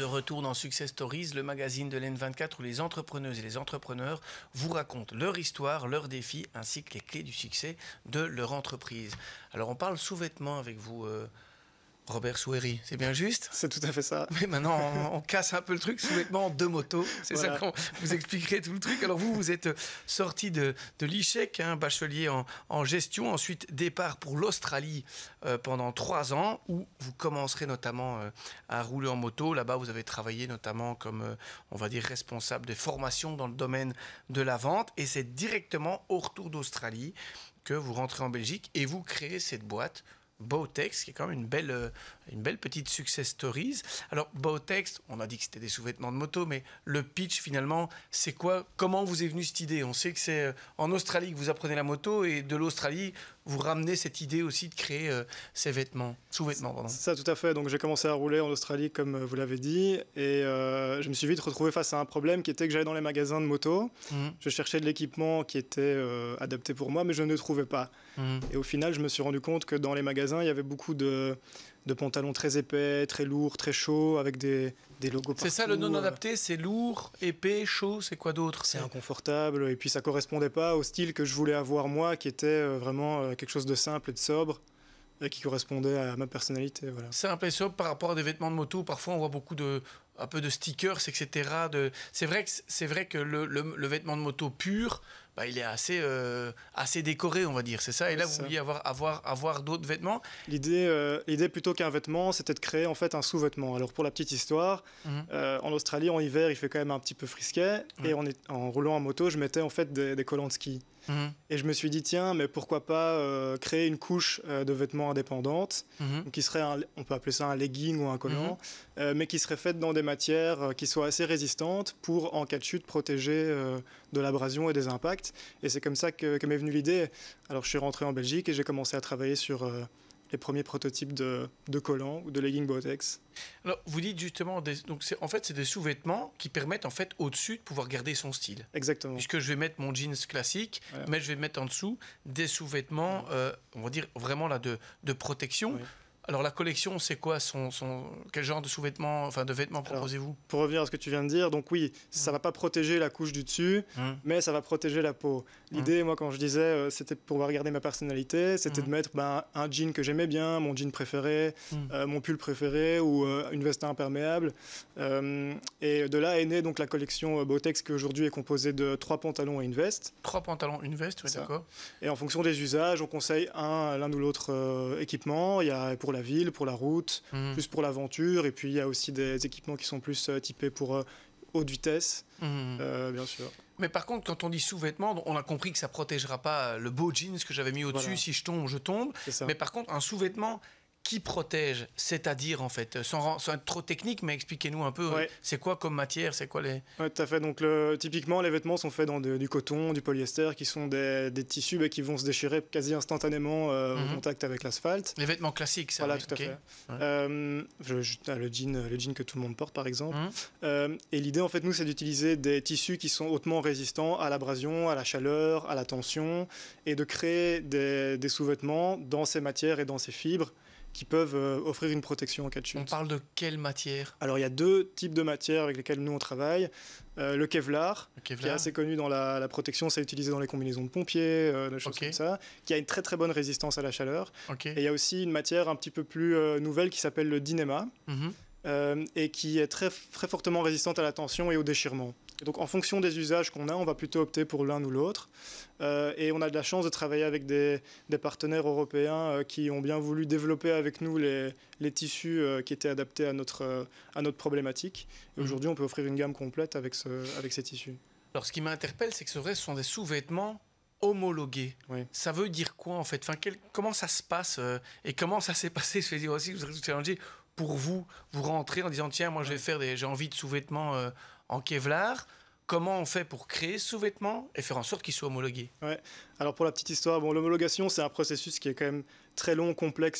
retour dans Success Stories, le magazine de l'N24 où les entrepreneuses et les entrepreneurs vous racontent leur histoire, leurs défis ainsi que les clés du succès de leur entreprise. Alors on parle sous-vêtements avec vous, Robert Souheri, c'est bien juste? C'est tout à fait ça. Mais maintenant, on casse un peu le truc, sous-vêtements de moto. C'est voilà. Ça qu'on vous expliquerait tout le truc. Alors vous êtes sorti de l'ICHEC, bachelier en gestion. Ensuite, départ pour l'Australie pendant 3 ans, où vous commencerez notamment à rouler en moto. Là-bas, vous avez travaillé notamment comme, on va dire, responsable de formation dans le domaine de la vente. Et c'est directement au retour d'Australie que vous rentrez en Belgique et vous créez cette boîte Bowtex, qui est quand même une belle petite success stories. Alors Bowtex, on a dit que c'était des sous-vêtements de moto, mais le pitch finalement, c'est quoi? Comment vous est venue cette idée? On sait que c'est en Australie que vous apprenez la moto et de l'Australie, vous ramenez cette idée aussi de créer ces sous-vêtements. Pardon. C'est ça, tout à fait. Donc j'ai commencé à rouler en Australie, comme vous l'avez dit, et je me suis vite retrouvé face à un problème qui était que j'allais dans les magasins de moto. Je cherchais de l'équipement qui était adapté pour moi, mais je ne le trouvais pas. Et au final, je me suis rendu compte que dans les magasins, il y avait beaucoup de pantalons très épais, très lourds, très chauds, avec des logos partout. C'est ça, le non adapté, c'est lourd, épais, chaud, c'est quoi d'autre? C'est inconfortable, et puis ça correspondait pas au style que je voulais avoir moi, qui était vraiment quelque chose de simple et de sobre, et qui correspondait à ma personnalité. Voilà. Simple et sobre par rapport à des vêtements de moto, parfois on voit beaucoup un peu de stickers, etc. C'est vrai que le vêtement de moto pur, il est assez décoré, on va dire, c'est ça. Et là, vous vouliez avoir d'autres vêtements. L'idée plutôt qu'un vêtement, c'était de créer en fait un sous-vêtement. Alors pour la petite histoire, en Australie, en hiver, il fait quand même un petit peu frisquet, et en roulant en moto, je mettais en fait des collants de ski. Et je me suis dit, tiens, mais pourquoi pas créer une couche de vêtements indépendante, qui serait, on peut appeler ça un legging ou un collant, mais qui serait faite dans des matières qui soient assez résistantes pour, en cas de chute, protéger de l'abrasion et des impacts. Et c'est comme ça que m'est venue l'idée. Alors je suis rentré en Belgique et j'ai commencé à travailler sur les premiers prototypes de collants ou de leggings Bowtex. Alors, vous dites justement, c'est des sous-vêtements qui permettent en fait au-dessus de pouvoir garder son style. Exactement. Puisque je vais mettre mon jeans classique, mais je vais mettre en dessous des sous-vêtements, on va dire vraiment là de protection. Oui. Alors la collection, c'est quoi quel genre de sous-vêtements, enfin de vêtements proposez-vous? Pour revenir à ce que tu viens de dire, donc oui, ça va pas protéger la couche du dessus, mais ça va protéger la peau. L'idée, moi, quand je disais, c'était pour pouvoir garder ma personnalité, c'était de mettre un jean que j'aimais bien, mon jean préféré, mon pull préféré ou une veste imperméable. Et de là est née donc la collection Bowtex qui aujourd'hui est composée de 3 pantalons et une veste. 3 pantalons, une veste, oui, d'accord. Et en fonction des usages, on conseille l'un ou l'autre équipement. Il y a pour la ville, pour la route, plus pour l'aventure, et puis il y a aussi des équipements qui sont plus typés pour haute vitesse, bien sûr. Mais par contre, quand on dit sous-vêtements, on a compris que ça ne protégera pas le beau jeans que j'avais mis au-dessus, si je tombe, je tombe. Mais par contre, un sous-vêtement qui protège, c'est-à-dire en fait, sans être trop technique, mais expliquez-nous un peu, c'est quoi comme matière, c'est quoi les... Oui, tout à fait. Donc typiquement, les vêtements sont faits dans du coton, du polyester, qui sont des tissus qui vont se déchirer quasi instantanément au contact avec l'asphalte. Les vêtements classiques, ça. Voilà, tout à fait. Le jean que tout le monde porte, par exemple. Et l'idée, en fait, nous, c'est d'utiliser des tissus qui sont hautement résistants à l'abrasion, à la chaleur, à la tension, et de créer des sous-vêtements dans ces matières et dans ces fibres qui peuvent offrir une protection en cas de chute. On parle de quelle matière? Alors, il y a 2 types de matières avec lesquelles nous, on travaille. Le Kevlar, qui est assez connu dans la protection, c'est utilisé dans les combinaisons de pompiers, des choses comme ça, qui a une très très bonne résistance à la chaleur. Et il y a aussi une matière un petit peu plus nouvelle qui s'appelle le Dyneema, et qui est très, très fortement résistante à la tension et au déchirement. Et donc, en fonction des usages qu'on a, on va plutôt opter pour l'un ou l'autre. Et on a de la chance de travailler avec des partenaires européens qui ont bien voulu développer avec nous les tissus qui étaient adaptés à notre problématique. Et aujourd'hui, on peut offrir une gamme complète avec ces tissus. Alors, ce qui m'interpelle, c'est que ce sont des sous-vêtements homologués. Ça veut dire quoi, en fait? Comment ça se passe et comment ça s'est passé? Je vais dire aussi, je voudrais vous challenger. Pour vous rentrez en disant, tiens, moi, j'ai envie de sous-vêtements en Kevlar. Comment on fait pour créer ce sous-vêtement et faire en sorte qu'il soit homologué? Alors pour la petite histoire, l'homologation, c'est un processus qui est quand même très long, complexe